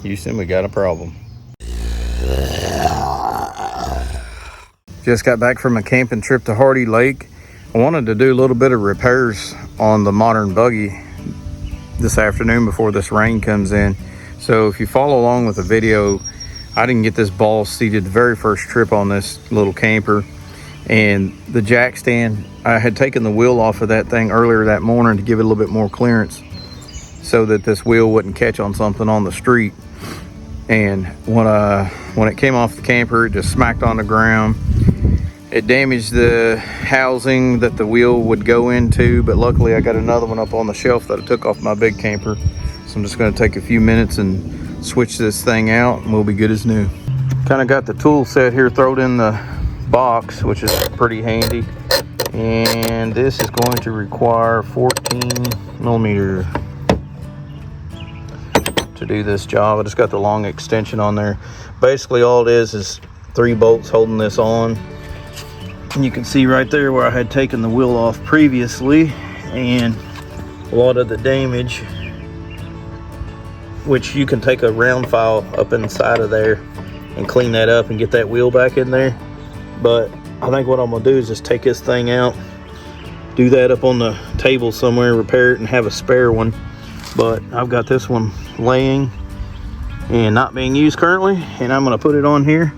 Houston, we got a problem. Just got back from a camping trip to Hardy Lake. I wanted to do a little bit of repairs on the modern buggy this afternoon before this rain comes in. So if you follow along with the video, I didn't get this ball seated the very first trip on this little camper. And the jack stand, I had taken the wheel off of that thing earlier that morning to give it a little bit more clearance so that this wheel wouldn't catch on something on the street. And when it came off the camper, it just smacked on the ground. It damaged the housing that the wheel would go into, but luckily I got another one up on the shelf that I took off my big camper. So I'm just gonna take a few minutes and switch this thing out and we'll be good as new. Kind of got the tool set here thrown in the box, which is pretty handy. And this is going to require 14mm to do this job. I just got the long extension on there. Basically all it is 3 bolts holding this on. And you can see right there where I had taken the wheel off previously, and a lot of the damage, which you can take a round file up inside of there and clean that up and get that wheel back in there. But I think what I'm gonna do is just take this thing out, do that up on the table somewhere, repair it, and have a spare one. But I've got this one laying and not being used currently, and I'm gonna put it on here.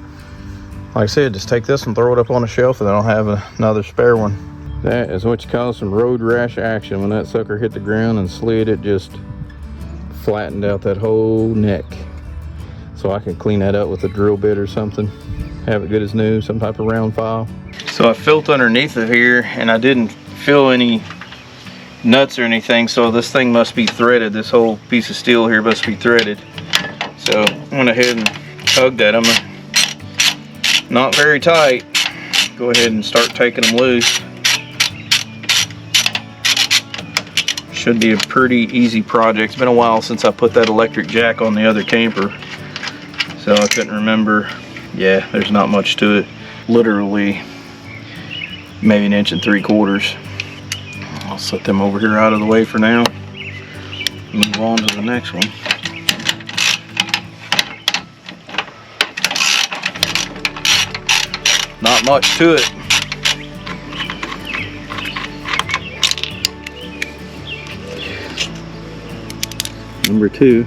Like I said, just take this and throw it up on a shelf, and then I'll have another spare one. That is what you call some road rash action. When that sucker hit the ground and slid, it just flattened out that whole neck. So I can clean that up with a drill bit or something, have it good as new, some type of round file. So I felt underneath of here and I didn't feel any nuts or anything, so this thing must be threaded. This whole piece of steel here must be threaded. So I went ahead and tugged at them. Not very tight. Go ahead and start taking them loose. Should be a pretty easy project. It's been a while since I put that electric jack on the other camper, so I couldn't remember. Yeah, there's not much to it. Literally maybe 1 3/4 inches. I'll set them over here out of the way for now. Move on to the next one. Not much to it. Number 2.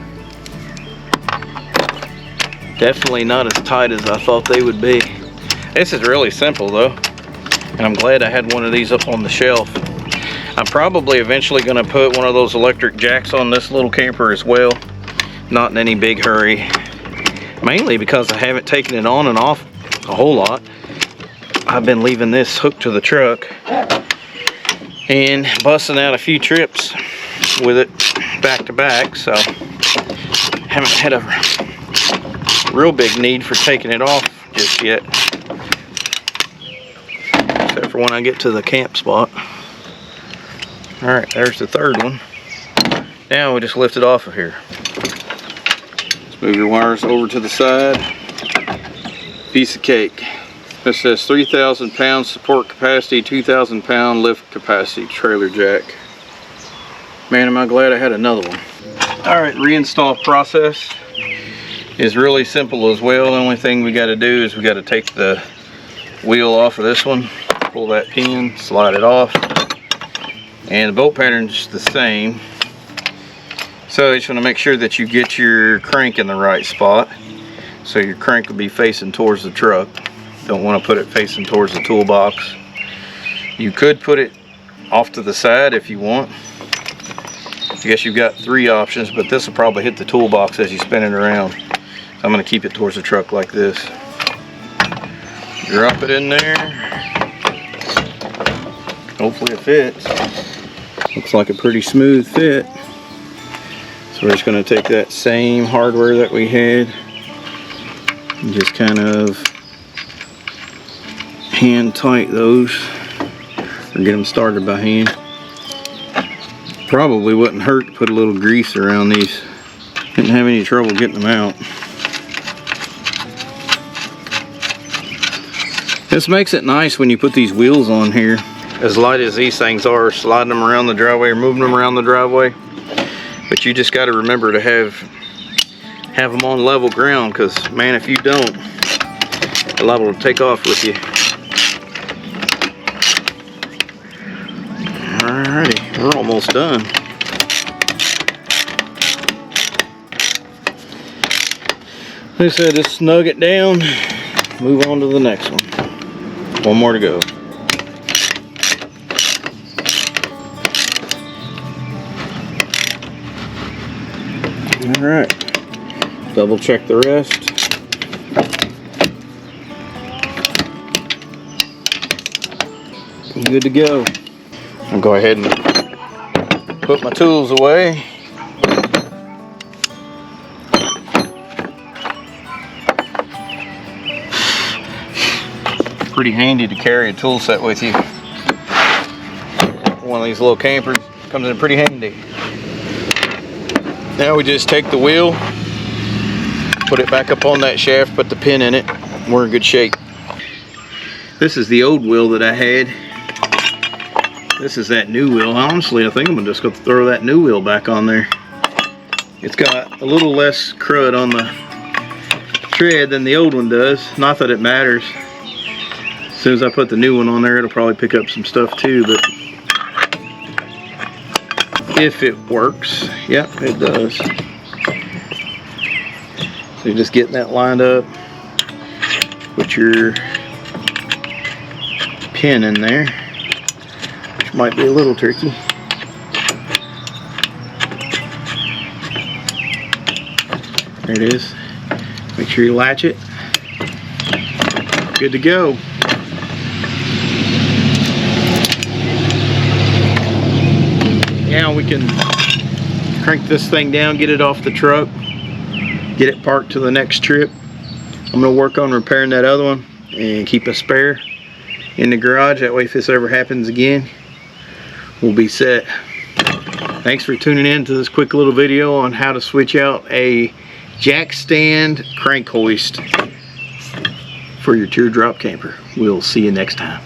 Definitely not as tight as I thought they would be. This is really simple though, and I'm glad I had one of these up on the shelf. I'm probably eventually going to put one of those electric jacks on this little camper as well. Not in any big hurry. Mainly because I haven't taken it on and off a whole lot. I've been leaving this hooked to the truck and busting out a few trips with it back to back, so haven't had a real big need for taking it off just yet, except for when I get to the camp spot. All right, there's the third one. Now we just lift it off of here. Let's move your wires over to the side. Piece of cake. This says 3,000 pounds support capacity, 2,000 pound lift capacity trailer jack. Man, am I glad I had another one. All right, reinstall process is really simple as well. The only thing we got to do is we got to take the wheel off of this one, pull that pin, slide it off, and the bolt pattern's the same. So you just want to make sure that you get your crank in the right spot. So your crank will be facing towards the truck. Don't want to put it facing towards the toolbox. You could put it off to the side if you want. I guess you've got 3 options, but this will probably hit the toolbox as you spin it around. So I'm going to keep it towards the truck like this. Drop it in there. Hopefully it fits. Looks like a pretty smooth fit. So we're just going to take that same hardware that we had and just kind of hand tight those, or get them started by hand. Probably wouldn't hurt to put a little grease around these. Didn't have any trouble getting them out. This makes it nice when you put these wheels on here. As light as these things are, sliding them around the driveway or moving them around the driveway. But you just got to remember to have have them on level ground, because man, if you don't, a lot will take off with you. Alrighty, we're almost done. Like I said, just snug it down, move on to the next one. One more to go. Alright, double check the rest. Good to go. I'll go ahead and put my tools away. Pretty handy to carry a tool set with you. One of these little campers comes in pretty handy. Now we just take the wheel, put it back up on that shaft, put the pin in it. We're in good shape. This is the old wheel that I had. This is that new wheel. Honestly, I think I'm just going to throw that new wheel back on there. It's got a little less crud on the tread than the old one does. Not that it matters. As soon as I put the new one on there, it'll probably pick up some stuff too, but if it works, yep, it does. So you're just getting that lined up, put your pin in there, which might be a little tricky. There it is. Make sure you latch it. Good to go. Now we can crank this thing down, get it off the truck, get it parked to the next trip. I'm going to work on repairing that other one and keep a spare in the garage. That way if this ever happens again, we'll be set. Thanks for tuning in to this quick little video on how to switch out a jack stand crank hoist for your teardrop camper. We'll see you next time.